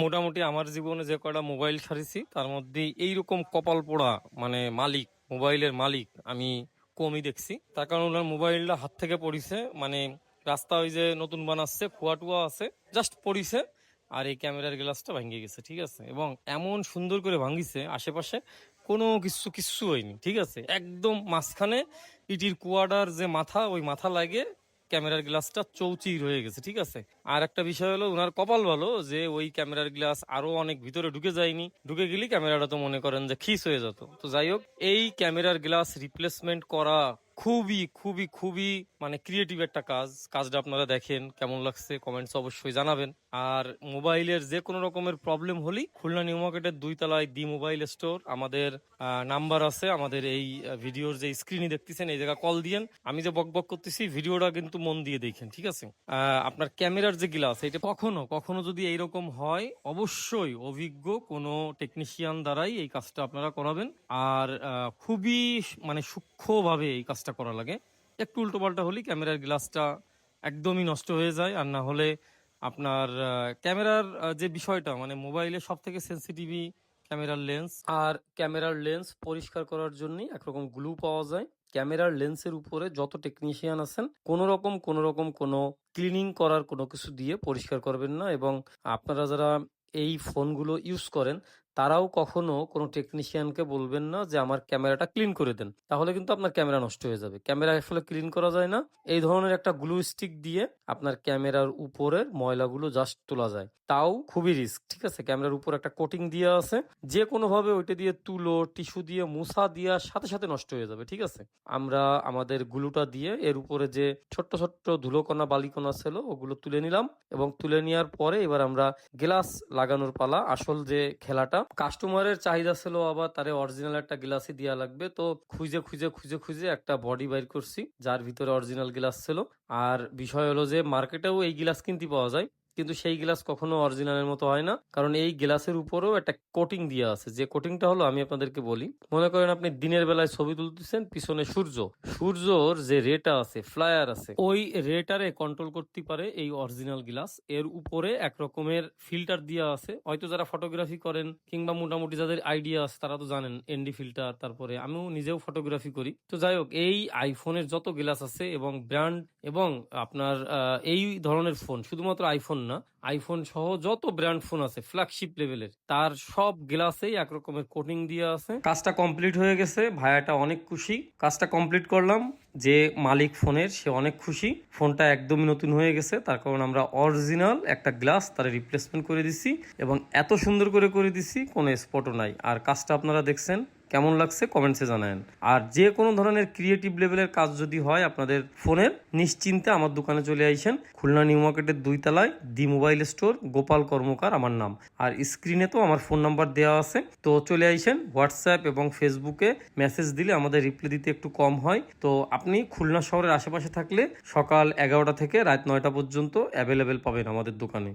মোটামুটি আমার জীবনে যে কয়টা মোবাইল সারিছি তার মধ্যে এইরকম কপাল পোড়া মানে মালিক, মোবাইলের মালিক আমি কমই দেখছি। তার কারণ ওনার মোবাইলটা হাত থেকে পড়িছে, মানে রাস্তা ওই যে নতুন বানাচ্ছে, কুয়া টুয়া আছে, জাস্ট পড়িছে আর এই ক্যামেরার গ্লাসটা ভেঙে গেছে, ঠিক আছে। এবং এমন সুন্দর করে ভাঙিছে, আশেপাশে কোনো কিছু কিচ্ছু হয়নি, ঠিক আছে। একদম মাঝখানে ইটির কুয়াটার যে মাথা, ওই মাথা লাগে ক্যামেরার গ্লাসটা চৌচির হয়ে গেছে, ঠিক আছে। আর একটা বিষয় হলো ওনার কপাল ভালো যে ওই ক্যামেরার গ্লাস আরো অনেক ভিতরে ঢুকে যায়নি, ঢুকে গেলে ক্যামেরাটা তো মনে করেন যে খিস হয়ে যেত। তো যাই হোক, এই ক্যামেরার গ্লাস রিপ্লেসমেন্ট করা খুবই খুবই খুবই মানে ক্রিয়েটিভ একটা কাজ। কাজটা আপনারা দেখেন কেমন লাগছে কমেন্টস অবশ্যই জানাবেন। আর মোবাইলের যে কোনো রকমের প্রবলেম হলেই খুলনা নিউ মার্কেটের 2 তলায় দি মোবাইল স্টোর, আমাদের নাম্বার আছে, আমাদের এই ভিডিওর যে স্ক্রিনে দেখতেছেন এই জায়গা কল দিয়েন। আমি যে বক বক করতেছি ভিডিওটা কিন্তু মন দিয়ে দেখেন, ঠিক আছে। আপনার ক্যামেরার যে গ্লাস, এটা কখনো কখনো যদি এইরকম হয় অবশ্যই অভিজ্ঞ কোনো টেকনিশিয়ান দ্বারাই এই কাজটা আপনারা করাবেন। আর খুবই মানে সূক্ষ্মভাবে এই কাজটা করা লাগে। একটু উল্টো পাল্টা হলেই ক্যামেরার গ্লাসটা একদমই নষ্ট হয়ে যায়। আর না হলে আপনার ক্যামেরার যে বিষয়টা, মানে মোবাইলে সব থেকে সেন্সিটিভই ক্যামেরার লেন্স। আর ক্যামেরার লেন্স পরিষ্কার করার জন্যই একরকম গ্লু পাওয়া যায়। ক্যামেরার লেন্সের উপরে যত টেকনিশিয়ান আছেন কোনো রকম কোনো ক্লিনিং করার কোনো কিছু দিয়ে পরিষ্কার করবেন না। এবং আপনারা যারা এই ফোনগুলো ইউজ করেন তারাও কখনো কোনো টেকনিশিয়ানকে বলবেন না যে আমার ক্যামেরাটা ক্লিন করে দেন, তাহলে কিন্তু আপনার ক্যামেরা নষ্ট হয়ে যাবে। ক্যামেরা আসলে ক্লিন করা যায় না, এই ধরনের একটা গ্লু স্টিক দিয়ে আপনার ক্যামেরার উপরের ময়লাগুলো জাস্ট তোলা যায়, তাও খুবই রিস্ক, ঠিক আছে। ক্যামেরার উপর একটা কোটিং দেওয়া আছে, যে কোনোভাবে ওইটা দিয়ে তুলো, টিস্যু দিয়ে মুছা দেওয়ার সাথে সাথে নষ্ট হয়ে যাবে, ঠিক আছে। আমরা আমাদের গ্লুটা দিয়ে এর উপরে যে ছোট্ট ছোট্ট ধুলোকণা বালিকণা ছিল ওগুলো তুলে নিলাম, এবং তুলে নেওয়ার পরে এবার আমরা গ্লাস লাগানোর পালা। আসল যে খেলাটা, কাস্টমারের চাহিদা ছিল আবার তারে অরিজিনাল একটা গ্লাসই দেওয়া লাগবে, তো খুঁজে খুঁজে খুঁজে খুঁজে একটা বডি বাইর করছি যার ভিতরে অরিজিনাল গ্লাস ছিল। আর বিষয় হলো যে মার্কেটেও এই গ্লাস কিনতে পাওয়া যায়, কিন্তু সেই গ্লাস কখনো অরিজিনালের মতো হয় না, কারণ এই গ্লাসের উপরেও একটা কোটিং দেওয়া আছে। যে কোটিংটা হলো আমি আপনাদেরকে বলি, মনে করেন আপনি দিনের বেলায় ছবি তুলতেছেন, পিছনে সূর্যর যে রেটা আছে, ফ্লায়ার আছে, ওই রেটারে কন্ট্রোল করতে পারে এই অরিজিনাল গ্লাস। এর উপরে এক রকমের ফিল্টার দেওয়া আছে, হয়তো যারা ফটোগ্রাফি করেন কিংবা মোটামুটি যাদের আইডিয়া আছে তারা তো জানেন এনডি ফিল্টার। তারপরে আমিও নিজেও ফটোগ্রাফি করি। তো যাই হোক, এই আইফোনের যত গ্লাস আছে এবং ব্র্যান্ড এবং আপনার এই ধরনের ফোন, শুধুমাত্র আইফোন না, আইফোন সহ যত ব্র্যান্ড ফোন আছে ফ্ল্যাগশিপ লেভেলের, তার সব গ্লাসেই এক রকমের কোটিং দিয়ে আছে। কাজটা কমপ্লিট হয়ে গেছে, ভাইয়াটা অনেক খুশি। কাজটা কমপ্লিট করলাম, যে মালিক ফোনের সে অনেক খুশি, ফোনটা একদমই নতুন হয়ে গেছে, তার কারণ আমরা অরিজিনাল একটা গ্লাস তার রিপ্লেসমেন্ট করে দিছি, এবং এত সুন্দর করে করে দিছি কোনো স্পটও নাই। আর কাজটা আপনারা দেখছেন, কেমন লাগছে কমেন্টসে জানায়েন। আর যে কোনো ধরনের ক্রিয়েটিভ লেভেলের কাজ যদি হয় আপনাদের ফোনের, নিশ্চিন্তে আমার দোকানে চলে আইসেন। খুলনা নিউ মার্কেটের 2 তলায় দি মোবাইল স্টোর, গোপাল কর্মকার আমার নাম। আর স্ক্রিনে তো আমার ফোন নাম্বার দেওয়া আছে, তো চলে আইসেন। হোয়াটসঅ্যাপ এবং ফেসবুকে মেসেজ দিলে আমাদের রিপ্লাই দিতে একটু কম হয়। তো আপনি খুলনা শহরের আশেপাশে থাকলে সকাল 11টা থেকে রাত 9টা পর্যন্ত অ্যাভেলেবেল পাবেন আমাদের দোকানে।